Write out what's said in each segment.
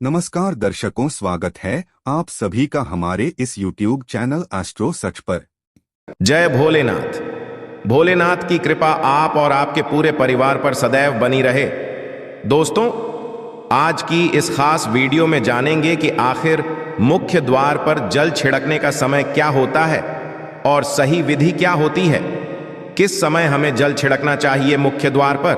नमस्कार दर्शकों, स्वागत है आप सभी का हमारे इस YouTube चैनल एस्ट्रो सच पर। जय भोलेनाथ। भोलेनाथ की कृपा आप और आपके पूरे परिवार पर सदैव बनी रहे। दोस्तों, आज की इस खास वीडियो में जानेंगे कि आखिर मुख्य द्वार पर जल छिड़कने का समय क्या होता है और सही विधि क्या होती है। किस समय हमें जल छिड़कना चाहिए मुख्य द्वार पर?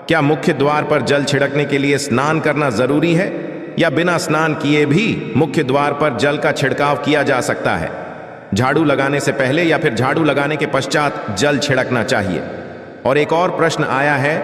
क्या मुख्य द्वार पर जल छिड़कने के लिए स्नान करना जरूरी है या बिना स्नान किए भी मुख्य द्वार पर जल का छिड़काव किया जा सकता है? झाड़ू लगाने से पहले या फिर झाड़ू लगाने के पश्चात जल छिड़कना चाहिए? और एक और प्रश्न आया है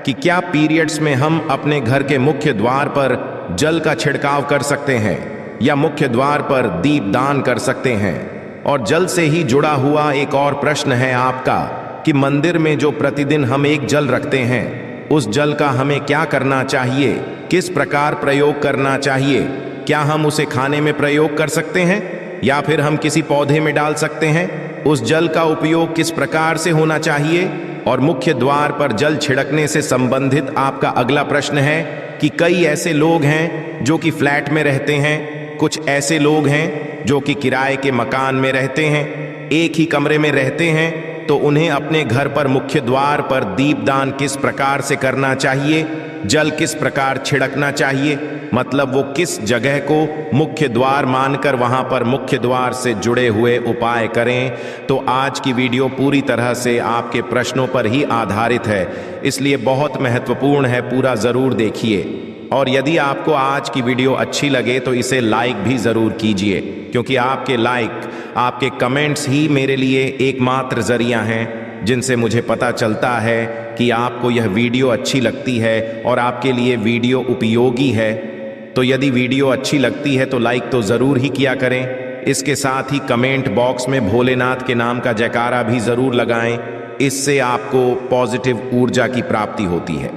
कि क्या पीरियड्स में हम अपने घर के मुख्य द्वार पर जल का छिड़काव कर सकते हैं या मुख्य द्वार पर दीपदान कर सकते हैं? और जल से ही जुड़ा हुआ एक और प्रश्न है आपका कि मंदिर में जो प्रतिदिन हम एक जल रखते हैं, उस जल का हमें क्या करना चाहिए, किस प्रकार प्रयोग करना चाहिए? क्या हम उसे खाने में प्रयोग कर सकते हैं या फिर हम किसी पौधे में डाल सकते हैं? उस जल का उपयोग किस प्रकार से होना चाहिए? और मुख्य द्वार पर जल छिड़कने से संबंधित आपका अगला प्रश्न है कि कई ऐसे लोग हैं जो कि फ्लैट में रहते हैं, कुछ ऐसे लोग हैं जो कि किराए के मकान में रहते हैं, एक ही कमरे में रहते हैं, तो उन्हें अपने घर पर मुख्य द्वार पर दीपदान किस प्रकार से करना चाहिए, जल किस प्रकार छिड़कना चाहिए, मतलब वो किस जगह को मुख्य द्वार मानकर वहां पर मुख्य द्वार से जुड़े हुए उपाय करें। तो आज की वीडियो पूरी तरह से आपके प्रश्नों पर ही आधारित है, इसलिए बहुत महत्वपूर्ण है, पूरा जरूर देखिए। और यदि आपको आज की वीडियो अच्छी लगे तो इसे लाइक भी जरूर कीजिए, क्योंकि आपके लाइक, आपके कमेंट्स ही मेरे लिए एकमात्र जरिया हैं जिनसे मुझे पता चलता है कि आपको यह वीडियो अच्छी लगती है और आपके लिए वीडियो उपयोगी है। तो यदि वीडियो अच्छी लगती है तो लाइक तो ज़रूर ही किया करें। इसके साथ ही कमेंट बॉक्स में भोलेनाथ के नाम का जयकारा भी ज़रूर लगाएं, इससे आपको पॉजिटिव ऊर्जा की प्राप्ति होती है।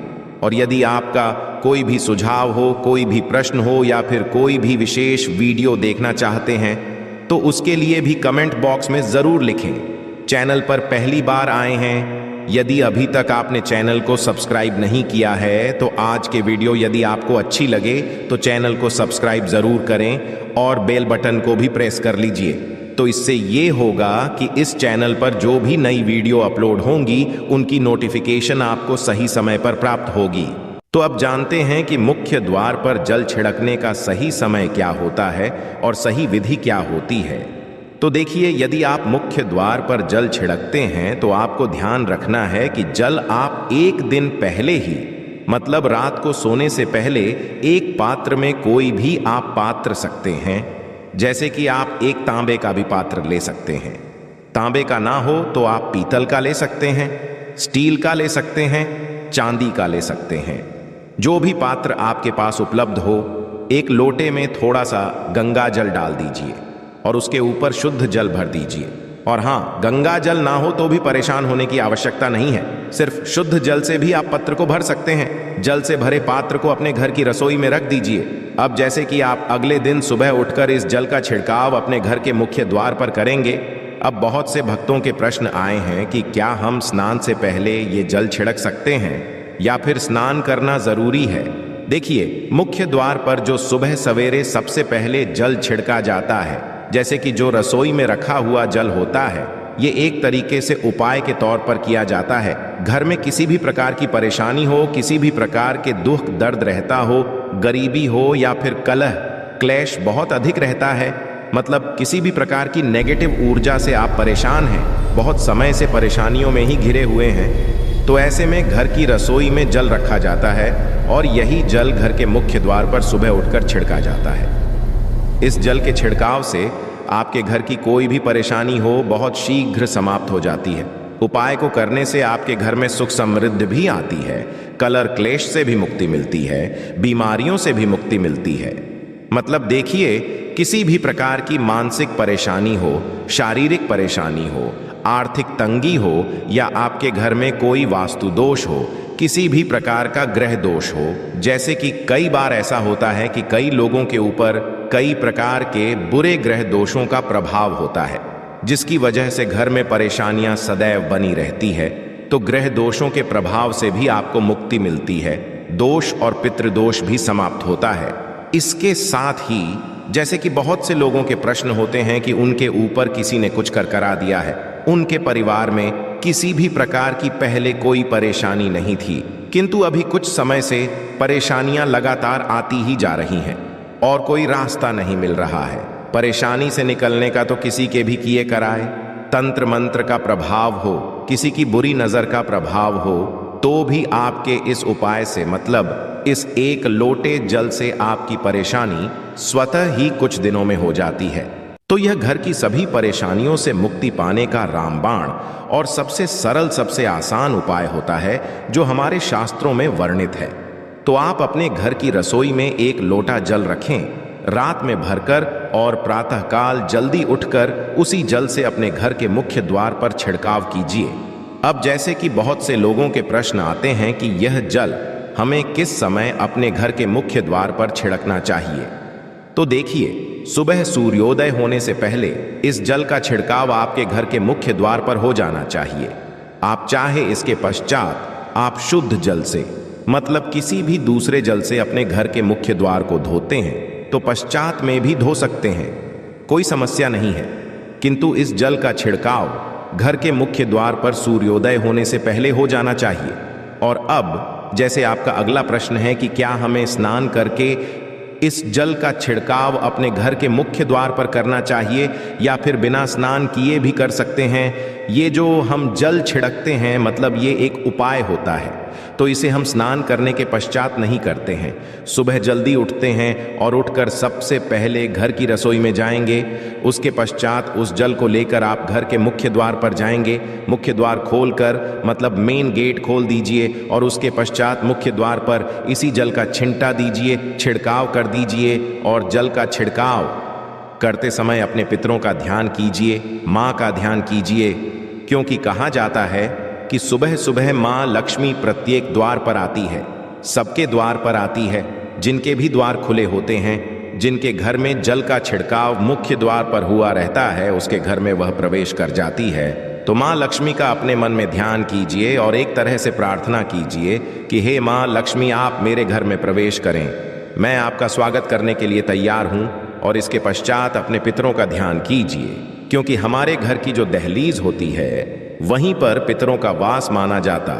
और यदि आपका कोई भी सुझाव हो, कोई भी प्रश्न हो या फिर कोई भी विशेष वीडियो देखना चाहते हैं तो उसके लिए भी कमेंट बॉक्स में ज़रूर लिखें। चैनल पर पहली बार आए हैं, यदि अभी तक आपने चैनल को सब्सक्राइब नहीं किया है तो आज के वीडियो यदि आपको अच्छी लगे तो चैनल को सब्सक्राइब ज़रूर करें और बेल बटन को भी प्रेस कर लीजिए। तो इससे ये होगा कि इस चैनल पर जो भी नई वीडियो अपलोड होंगी उनकी नोटिफिकेशन आपको सही समय पर प्राप्त होगी। तो अब जानते हैं कि मुख्य द्वार पर जल छिड़कने का सही समय क्या होता है और सही विधि क्या होती है। तो देखिए, यदि आप मुख्य द्वार पर जल छिड़कते हैं तो आपको ध्यान रखना है कि जल आप एक दिन पहले ही, मतलब रात को सोने से पहले, एक पात्र में, कोई भी आप पात्र सकते हैं, जैसे कि आप एक तांबे का भी पात्र ले सकते हैं। तांबे का ना हो तो आप पीतल का ले सकते हैं, स्टील का ले सकते हैं, चांदी का ले सकते हैं। जो भी पात्र आपके पास उपलब्ध हो, एक लोटे में थोड़ा सा गंगा जल डाल दीजिए और उसके ऊपर शुद्ध जल भर दीजिए। और हाँ, गंगा जल ना हो तो भी परेशान होने की आवश्यकता नहीं है, सिर्फ शुद्ध जल से भी आप पत्र को भर सकते हैं। जल से भरे पात्र को अपने घर की रसोई में रख दीजिए। अब जैसे कि आप अगले दिन सुबह उठकर इस जल का छिड़काव अपने घर के मुख्य द्वार पर करेंगे। अब बहुत से भक्तों के प्रश्न आए हैं कि क्या हम स्नान से पहले ये जल छिड़क सकते हैं या फिर स्नान करना जरूरी है। देखिए, मुख्य द्वार पर जो सुबह सवेरे सबसे पहले जल छिड़का जाता है, जैसे कि जो रसोई में रखा हुआ जल होता है, ये एक तरीके से उपाय के तौर पर किया जाता है। घर में किसी भी प्रकार की परेशानी हो, किसी भी प्रकार के दुख दर्द रहता हो, गरीबी हो या फिर कलह क्लेश बहुत अधिक रहता है, मतलब किसी भी प्रकार की नेगेटिव ऊर्जा से आप परेशान हैं, बहुत समय से परेशानियों में ही घिरे हुए हैं, तो ऐसे में घर की रसोई में जल रखा जाता है और यही जल घर के मुख्य द्वार पर सुबह उठकर छिड़का जाता है। इस जल के छिड़काव से आपके घर की कोई भी परेशानी हो बहुत शीघ्र समाप्त हो जाती है। उपाय को करने से आपके घर में सुख समृद्धि भी आती है, कलह क्लेश से भी मुक्ति मिलती है, बीमारियों से भी मुक्ति मिलती है। मतलब देखिए, किसी भी प्रकार की मानसिक परेशानी हो, शारीरिक परेशानी हो, आर्थिक तंगी हो या आपके घर में कोई वास्तु दोष हो, किसी भी प्रकार का ग्रह दोष हो, जैसे कि कई बार ऐसा होता है कि कई लोगों के ऊपर कई प्रकार के बुरे ग्रह दोषों का प्रभाव होता है, जिसकी वजह से घर में परेशानियां सदैव बनी रहती है। तो ग्रह दोषों के प्रभाव से भी आपको मुक्ति मिलती है, दोष और पितृदोष भी समाप्त होता है। इसके साथ ही जैसे कि बहुत से लोगों के प्रश्न होते हैं कि उनके ऊपर किसी ने कुछ कर करा दिया है, उनके परिवार में किसी भी प्रकार की पहले कोई परेशानी नहीं थी, किंतु अभी कुछ समय से परेशानियां लगातार आती ही जा रही हैं और कोई रास्ता नहीं मिल रहा है। परेशानी से निकलने का तो किसी के भी किए कराए, तंत्र मंत्र का प्रभाव हो, किसी की बुरी नजर का प्रभाव हो, तो भी आपके इस उपाय से मतलब इस एक लोटे जल से आपकी परेशानी स्वतः ही कुछ दिनों में हो जाती है। तो यह घर की सभी परेशानियों से मुक्ति पाने का रामबाण और सबसे सरल, सबसे आसान उपाय होता है जो हमारे शास्त्रों में वर्णित है। तो आप अपने घर की रसोई में एक लोटा जल रखें, रात में भरकर और प्रातःकाल जल्दी उठकर उसी जल से अपने घर के मुख्य द्वार पर छिड़काव कीजिए। अब जैसे कि बहुत से लोगों के प्रश्न आते हैं कि यह जल हमें किस समय अपने घर के मुख्य द्वार पर छिड़कना चाहिए, तो देखिए, सुबह सूर्योदय होने से पहले इस जल का छिड़काव आपके घर के मुख्य द्वार पर हो जाना चाहिए। आप चाहे इसके पश्चात आप शुद्ध जल से मतलब किसी भी दूसरे जल से अपने घर के मुख्य द्वार को धोते हैं तो पश्चात में भी धो सकते हैं, कोई समस्या नहीं है। किंतु इस जल का छिड़काव घर के मुख्य द्वार पर सूर्योदय होने से पहले हो जाना चाहिए। और अब जैसे आपका अगला प्रश्न है कि क्या हमें स्नान करके इस जल का छिड़काव अपने घर के मुख्य द्वार पर करना चाहिए या फिर बिना स्नान किए भी कर सकते हैं। ये जो हम जल छिड़कते हैं मतलब ये एक उपाय होता है, तो इसे हम स्नान करने के पश्चात नहीं करते हैं। सुबह जल्दी उठते हैं और उठकर सबसे पहले घर की रसोई में जाएंगे, उसके पश्चात उस जल को लेकर आप घर के मुख्य द्वार पर जाएंगे। मुख्य द्वार खोलकर मतलब मेन गेट खोल दीजिए और उसके पश्चात मुख्य द्वार पर इसी जल का छिंटा दीजिए, छिड़काव कर दीजिए। और जल का छिड़काव करते समय अपने पितरों का ध्यान कीजिए, माँ का ध्यान कीजिए, क्योंकि कहा जाता है कि सुबह सुबह माँ लक्ष्मी प्रत्येक द्वार पर आती है, सबके द्वार पर आती है। जिनके भी द्वार खुले होते हैं, जिनके घर में जल का छिड़काव मुख्य द्वार पर हुआ रहता है, उसके घर में वह प्रवेश कर जाती है। तो माँ लक्ष्मी का अपने मन में ध्यान कीजिए और एक तरह से प्रार्थना कीजिए कि हे माँ लक्ष्मी, आप मेरे घर में प्रवेश करें, मैं आपका स्वागत करने के लिए तैयार हूँ। और इसके पश्चात अपने पितरों का ध्यान कीजिए, क्योंकि हमारे घर की जो दहलीज होती है वहीं पर पितरों का वास माना जाता।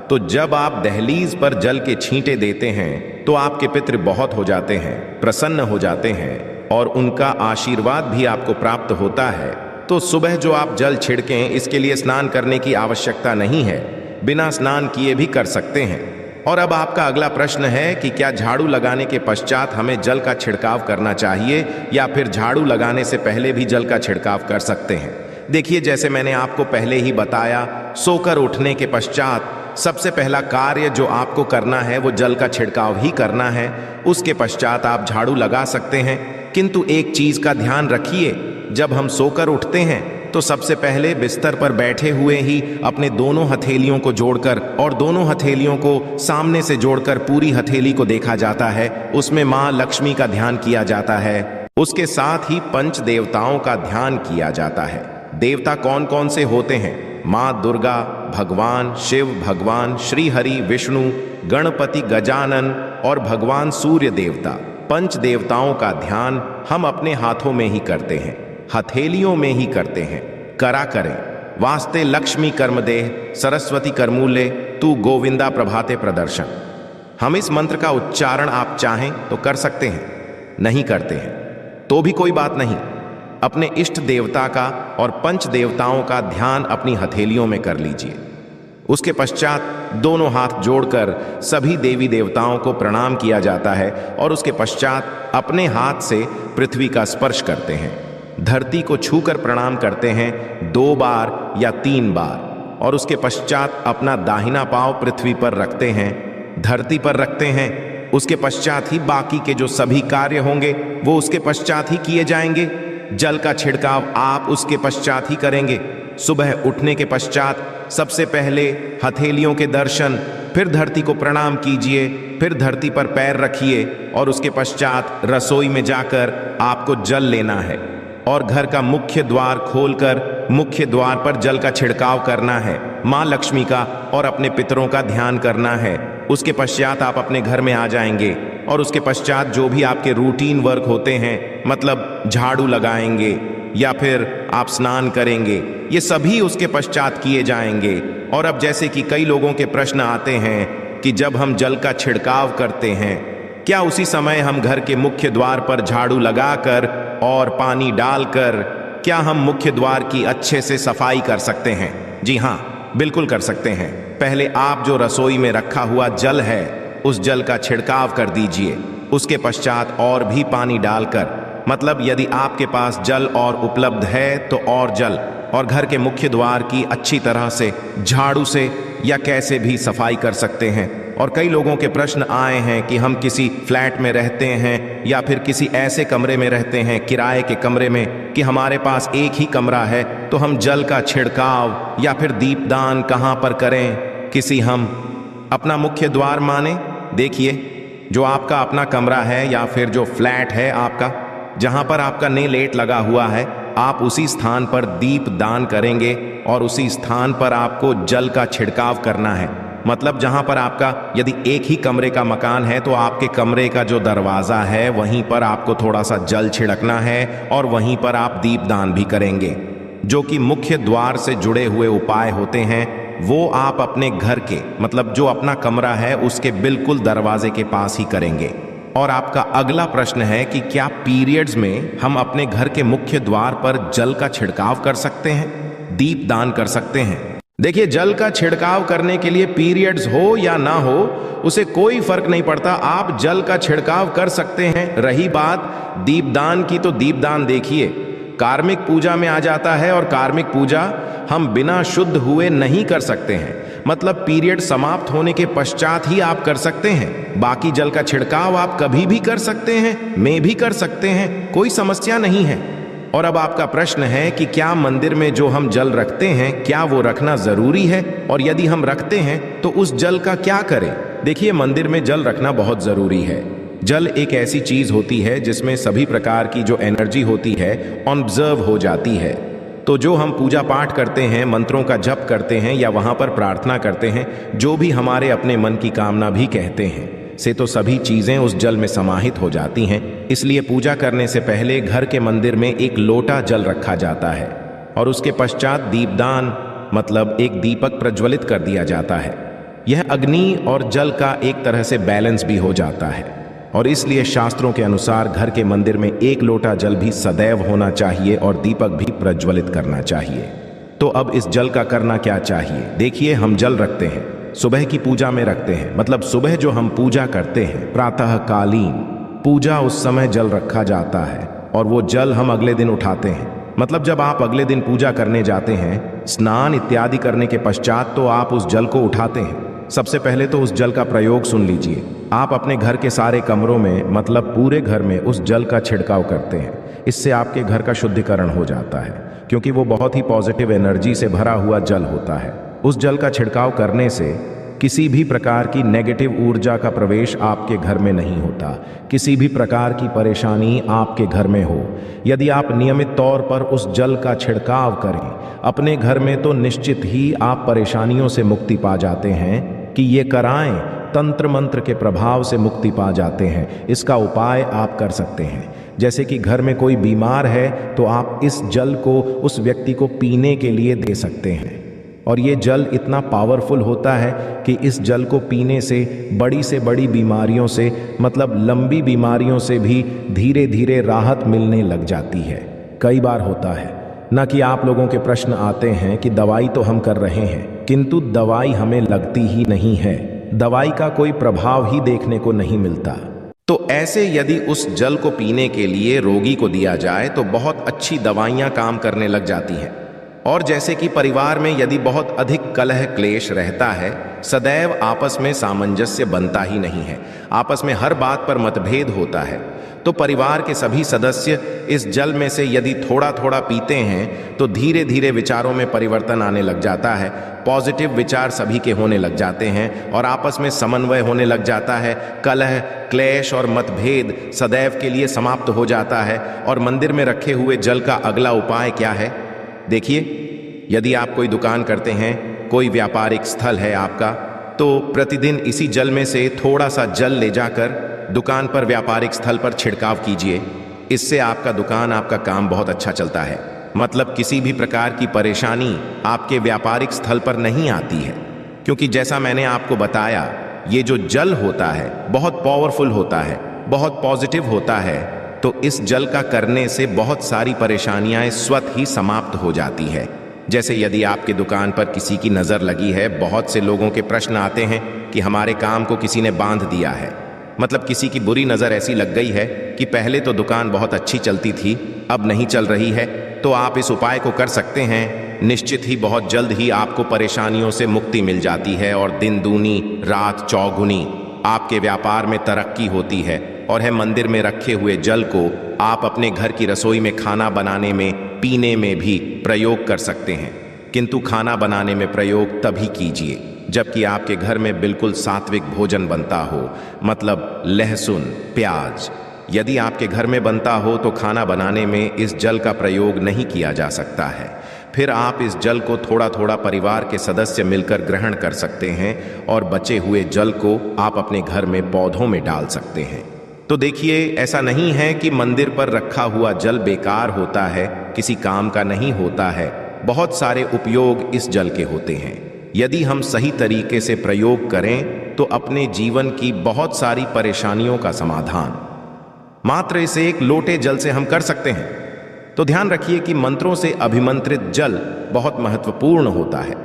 तो जब आप दहलीज पर जल के छींटे देते हैं तो आपके पितृ बहुत हो जाते हैं, प्रसन्न हो जाते हैं और उनका आशीर्वाद भी आपको प्राप्त होता है। तो सुबह जो आप जल छिड़कें, इसके लिए स्नान करने की आवश्यकता नहीं है, बिना स्नान किए भी कर सकते हैं। और अब आपका अगला प्रश्न है कि क्या झाड़ू लगाने के पश्चात हमें जल का छिड़काव करना चाहिए या फिर झाड़ू लगाने से पहले भी जल का छिड़काव कर सकते हैं। देखिए, जैसे मैंने आपको पहले ही बताया, सोकर उठने के पश्चात सबसे पहला कार्य जो आपको करना है वो जल का छिड़काव ही करना है। उसके पश्चात आप झाड़ू लगा सकते हैं, किंतु एक चीज का ध्यान रखिए, जब हम सोकर उठते हैं तो सबसे पहले बिस्तर पर बैठे हुए ही अपने दोनों हथेलियों को जोड़कर और दोनों हथेलियों को सामने से जोड़कर पूरी हथेली को देखा जाता है, उसमें माँ लक्ष्मी का ध्यान किया जाता है। उसके साथ ही पंच देवताओं का ध्यान किया जाता है। देवता कौन कौन से होते हैं? माँ दुर्गा, भगवान शिव, भगवान श्री हरि विष्णु, गणपति गजानन और भगवान सूर्य देवता। पंच देवताओं का ध्यान हम अपने हाथों में ही करते हैं, हथेलियों में ही करते हैं। करा करें। वास्ते लक्ष्मी कर्मदेह, सरस्वती करमूले, तू गोविंदा प्रभाते प्रदर्शन। हम इस मंत्र का उच्चारण आप चाहें तो कर सकते हैं, नहीं करते हैं तो भी कोई बात नहीं। अपने इष्ट देवता का और पंच देवताओं का ध्यान अपनी हथेलियों में कर लीजिए। उसके पश्चात दोनों हाथ जोड़कर सभी देवी देवताओं को प्रणाम किया जाता है और उसके पश्चात अपने हाथ से पृथ्वी का स्पर्श करते हैं, धरती को छूकर प्रणाम करते हैं 2 बार या 3 बार और उसके पश्चात अपना दाहिना पांव पृथ्वी पर रखते हैं, धरती पर रखते हैं। उसके पश्चात ही बाकी के जो सभी कार्य होंगे वो उसके पश्चात ही किए जाएंगे। जल का छिड़काव आप उसके पश्चात ही करेंगे। सुबह उठने के पश्चात सबसे पहले हथेलियों के दर्शन, फिर धरती को प्रणाम कीजिए, फिर धरती पर पैर रखिए और उसके पश्चात रसोई में जाकर आपको जल लेना है और घर का मुख्य द्वार खोलकर मुख्य द्वार पर जल का छिड़काव करना है, माँ लक्ष्मी का और अपने पितरों का ध्यान करना है। उसके पश्चात आप अपने घर में आ जाएंगे। और उसके पश्चात जो भी आपके रूटीन वर्क होते हैं, मतलब झाड़ू लगाएंगे या फिर आप स्नान करेंगे, ये सभी उसके पश्चात किए जाएंगे। और अब जैसे कि कई लोगों के प्रश्न आते हैं कि जब हम जल का छिड़काव करते हैं, क्या उसी समय हम घर के मुख्य द्वार पर झाड़ू लगाकर और पानी डालकर क्या हम मुख्य द्वार की अच्छे से सफाई कर सकते हैं? जी हाँ, बिल्कुल कर सकते हैं। पहले आप जो रसोई में रखा हुआ जल है उस जल का छिड़काव कर दीजिए। उसके पश्चात और भी पानी डालकर, मतलब यदि आपके पास जल और उपलब्ध है तो और जल, और घर के मुख्य द्वार की अच्छी तरह से झाड़ू से या कैसे भी सफाई कर सकते हैं। और कई लोगों के प्रश्न आए हैं कि हम किसी फ्लैट में रहते हैं या फिर किसी ऐसे कमरे में रहते हैं, किराए के कमरे में, कि हमारे पास एक ही कमरा है, तो हम जल का छिड़काव या फिर दीपदान कहाँ पर करें? किसी हम अपना मुख्य द्वार माने। देखिए, जो आपका अपना कमरा है या फिर जो फ्लैट है आपका, जहां पर आपका नेलेट लगा हुआ है, आप उसी स्थान पर दीप दान करेंगे और उसी स्थान पर आपको जल का छिड़काव करना है। मतलब जहां पर आपका यदि एक ही कमरे का मकान है तो आपके कमरे का जो दरवाजा है वहीं पर आपको थोड़ा सा जल छिड़कना है और वहीं पर आप दीप दान भी करेंगे। जो कि मुख्य द्वार से जुड़े हुए उपाय होते हैं वो आप अपने घर के, मतलब जो अपना कमरा है उसके बिल्कुल दरवाजे के पास ही करेंगे। और आपका अगला प्रश्न है कि क्या पीरियड्स में हम अपने घर के मुख्य द्वार पर जल का छिड़काव कर सकते हैं, दीप दान कर सकते हैं? देखिए, जल का छिड़काव करने के लिए पीरियड्स हो या ना हो उसे कोई फर्क नहीं पड़ता, आप जल का छिड़काव कर सकते हैं। रही बात दीपदान की, तो दीपदान देखिए कार्मिक पूजा में आ जाता है और कार्मिक पूजा हम बिना शुद्ध हुए नहीं कर सकते हैं। मतलब पीरियड समाप्त होने के पश्चात ही आप कर सकते हैं। बाकी जल का छिड़काव आप कभी भी कर सकते हैं, मैं भी कर सकते हैं, कोई समस्या नहीं है। और अब आपका प्रश्न है कि क्या मंदिर में जो हम जल रखते हैं क्या वो रखना जरूरी है, और यदि हम रखते हैं तो उस जल का क्या करें? देखिए, मंदिर में जल रखना बहुत जरूरी है। जल एक ऐसी चीज होती है जिसमें सभी प्रकार की जो एनर्जी होती है ऑब्जर्व हो जाती है। तो जो हम पूजा पाठ करते हैं, मंत्रों का जप करते हैं या वहां पर प्रार्थना करते हैं, जो भी हमारे अपने मन की कामना भी कहते हैं, से तो सभी चीजें उस जल में समाहित हो जाती हैं। इसलिए पूजा करने से पहले घर के मंदिर में एक लोटा जल रखा जाता है और उसके पश्चात दीपदान, मतलब एक दीपक प्रज्वलित कर दिया जाता है। यह अग्नि और जल का एक तरह से बैलेंस भी हो जाता है और इसलिए शास्त्रों के अनुसार घर के मंदिर में एक लोटा जल भी सदैव होना चाहिए और दीपक भी प्रज्वलित करना चाहिए। तो अब इस जल का करना क्या चाहिए? देखिए, हम जल रखते हैं, सुबह की पूजा में रखते हैं, मतलब सुबह जो हम पूजा करते हैं प्रातः कालीन पूजा, उस समय जल रखा जाता है और वो जल हम अगले दिन उठाते हैं। मतलब जब आप अगले दिन पूजा करने जाते हैं, स्नान इत्यादि करने के पश्चात तो आप उस जल को उठाते हैं। सबसे पहले तो उस जल का प्रयोग सुन लीजिए। आप अपने घर के सारे कमरों में, मतलब पूरे घर में उस जल का छिड़काव करते हैं। इससे आपके घर का शुद्धिकरण हो जाता है, क्योंकि वो बहुत ही पॉजिटिव एनर्जी से भरा हुआ जल होता है। उस जल का छिड़काव करने से किसी भी प्रकार की नेगेटिव ऊर्जा का प्रवेश आपके घर में नहीं होता। किसी भी प्रकार की परेशानी आपके घर में हो, यदि आप नियमित तौर पर उस जल का छिड़काव करें अपने घर में, तो निश्चित ही आप परेशानियों से मुक्ति पा जाते हैं। कि ये कराएं, तंत्र मंत्र के प्रभाव से मुक्ति पा जाते हैं। इसका उपाय आप कर सकते हैं। जैसे कि घर में कोई बीमार है तो आप इस जल को उस व्यक्ति को पीने के लिए दे सकते हैं। और ये जल इतना पावरफुल होता है कि इस जल को पीने से बड़ी बीमारियों से, मतलब लंबी बीमारियों से भी धीरे धीरे राहत मिलने लग जाती है। कई बार होता है ना कि आप लोगों के प्रश्न आते हैं कि दवाई तो हम कर रहे हैं किंतु दवाई हमें लगती ही नहीं है, दवाई का कोई प्रभाव ही देखने को नहीं मिलता। तो ऐसे यदि उस जल को पीने के लिए रोगी को दिया जाए तो बहुत अच्छी दवाइयां काम करने लग जाती हैं। और जैसे कि परिवार में यदि बहुत अधिक कलह क्लेश रहता है, सदैव आपस में सामंजस्य बनता ही नहीं है, आपस में हर बात पर मतभेद होता है, तो परिवार के सभी सदस्य इस जल में से यदि थोड़ा थोड़ा पीते हैं तो धीरे धीरे विचारों में परिवर्तन आने लग जाता है। पॉजिटिव विचार सभी के होने लग जाते हैं और आपस में समन्वय होने लग जाता है। कलह क्लेश और मतभेद सदैव के लिए समाप्त हो जाता है। और मंदिर में रखे हुए जल का अगला उपाय क्या है? देखिए, यदि आप कोई दुकान करते हैं, कोई व्यापारिक स्थल है आपका, तो प्रतिदिन इसी जल में से थोड़ा सा जल ले जाकर दुकान पर व्यापारिक स्थल पर छिड़काव कीजिए। इससे आपका दुकान, आपका काम बहुत अच्छा चलता है। मतलब किसी भी प्रकार की परेशानी आपके व्यापारिक स्थल पर नहीं आती है, क्योंकि जैसा मैंने आपको बताया, ये जो जल होता है बहुत पावरफुल होता है, बहुत पॉजिटिव होता है। तो इस जल का करने से बहुत सारी परेशानियां स्वतः ही समाप्त हो जाती है। जैसे यदि आपके दुकान पर किसी की नज़र लगी है, बहुत से लोगों के प्रश्न आते हैं कि हमारे काम को किसी ने बांध दिया है। मतलब किसी की बुरी नज़र ऐसी लग गई है कि पहले तो दुकान बहुत अच्छी चलती थी, अब नहीं चल रही है। तो आप इस उपाय को कर सकते हैं। निश्चित ही बहुत जल्द ही आपको परेशानियों से मुक्ति मिल जाती है और दिन दूनी रात चौगुनी आपके व्यापार में तरक्की होती है। और है मंदिर में रखे हुए जल को आप अपने घर की रसोई में खाना बनाने में, पीने में भी प्रयोग कर सकते हैं। किंतु खाना बनाने में प्रयोग तभी कीजिए जबकि आपके घर में बिल्कुल सात्विक भोजन बनता हो, मतलब लहसुन, प्याज। यदि आपके घर में बनता हो तो खाना बनाने में इस जल का प्रयोग नहीं किया जा सकता है। फिर आप इस जल को थोड़ा थोड़ा परिवार के सदस्य मिलकर ग्रहण कर सकते हैं और बचे हुए जल को आप अपने घर में पौधों में डाल सकते हैं। तो देखिए, ऐसा नहीं है कि मंदिर पर रखा हुआ जल बेकार होता है, किसी काम का नहीं होता है। बहुत सारे उपयोग इस जल के होते हैं। यदि हम सही तरीके से प्रयोग करें तो अपने जीवन की बहुत सारी परेशानियों का समाधान मात्र इस एक लोटे जल से हम कर सकते हैं। तो ध्यान रखिए कि मंत्रों से अभिमंत्रित जल बहुत महत्वपूर्ण होता है,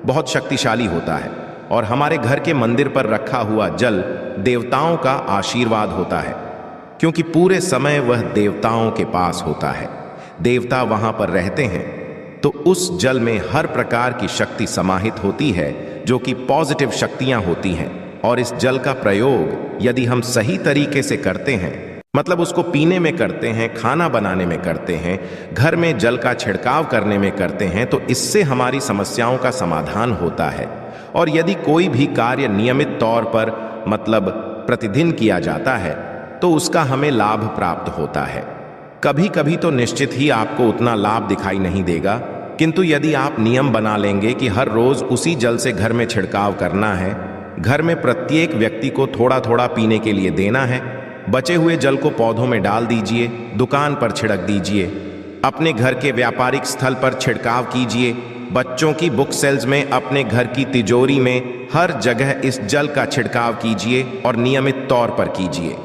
बहुत शक्तिशाली होता है। और हमारे घर के मंदिर पर रखा हुआ जल देवताओं का आशीर्वाद होता है, क्योंकि पूरे समय वह देवताओं के पास होता है। देवता वहां पर रहते हैं, तो उस जल में हर प्रकार की शक्ति समाहित होती है, जो कि पॉजिटिव शक्तियां होती हैं। और इस जल का प्रयोग यदि हम सही तरीके से करते हैं, मतलब उसको पीने में करते हैं, खाना बनाने में करते हैं, घर में जल का छिड़काव करने में करते हैं, तो इससे हमारी समस्याओं का समाधान होता है। और यदि कोई भी कार्य नियमित तौर पर, मतलब प्रतिदिन किया जाता है, तो उसका हमें लाभ प्राप्त होता है। कभी कभी तो निश्चित ही आपको उतना लाभ दिखाई नहीं देगा, किंतु यदि आप नियम बना लेंगे कि हर रोज उसी जल से घर में छिड़काव करना है, घर में प्रत्येक व्यक्ति को थोड़ा थोड़ा पीने के लिए देना है, बचे हुए जल को पौधों में डाल दीजिए, दुकान पर छिड़क दीजिए, अपने घर के व्यापारिक स्थल पर छिड़काव कीजिए, बच्चों की बुक सेल्स में, अपने घर की तिजोरी में, हर जगह इस जल का छिड़काव कीजिए और नियमित तौर पर कीजिए।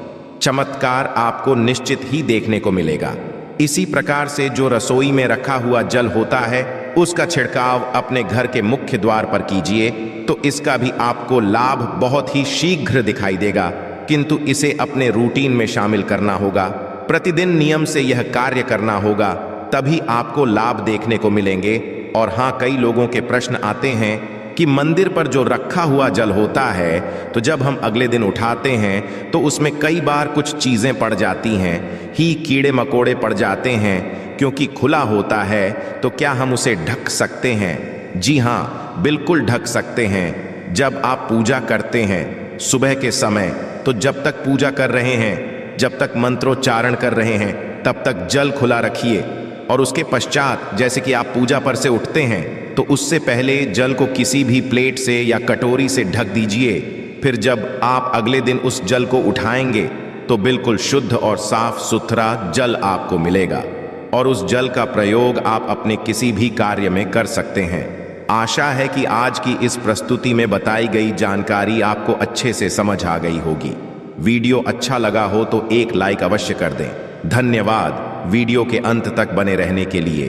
चमत्कार आपको निश्चित ही देखने को मिलेगा। इसी प्रकार से जो रसोई में रखा हुआ जल होता है, उसका छिड़काव अपने घर के मुख्य द्वार पर कीजिए, तो इसका भी आपको लाभ बहुत ही शीघ्र दिखाई देगा। किंतु इसे अपने रूटीन में शामिल करना होगा, प्रतिदिन नियम से यह कार्य करना होगा, तभी आपको लाभ देखने को मिलेंगे। और हाँ, कई लोगों के प्रश्न आते हैं कि मंदिर पर जो रखा हुआ जल होता है, तो जब हम अगले दिन उठाते हैं तो उसमें कई बार कुछ चीजें पड़ जाती हैं, ही कीड़े मकोड़े पड़ जाते हैं, क्योंकि खुला होता है। तो क्या हम उसे ढक सकते हैं? जी हाँ, बिल्कुल ढक सकते हैं। जब आप पूजा करते हैं सुबह के समय, तो जब तक पूजा कर रहे हैं, जब तक मंत्रोच्चारण कर रहे हैं, तब तक जल खुला रखिए। और उसके पश्चात जैसे कि आप पूजा पर से उठते हैं, तो उससे पहले जल को किसी भी प्लेट से या कटोरी से ढक दीजिए। फिर जब आप अगले दिन उस जल को उठाएंगे, तो बिल्कुल शुद्ध और साफ सुथरा जल आपको मिलेगा। और उस जल का प्रयोग आप अपने किसी भी कार्य में कर सकते हैं। आशा है कि आज की इस प्रस्तुति में बताई गई जानकारी आपको अच्छे से समझ आ गई होगी। वीडियो अच्छा लगा हो तो एक लाइक अवश्य कर दें। धन्यवाद वीडियो के अंत तक बने रहने के लिए।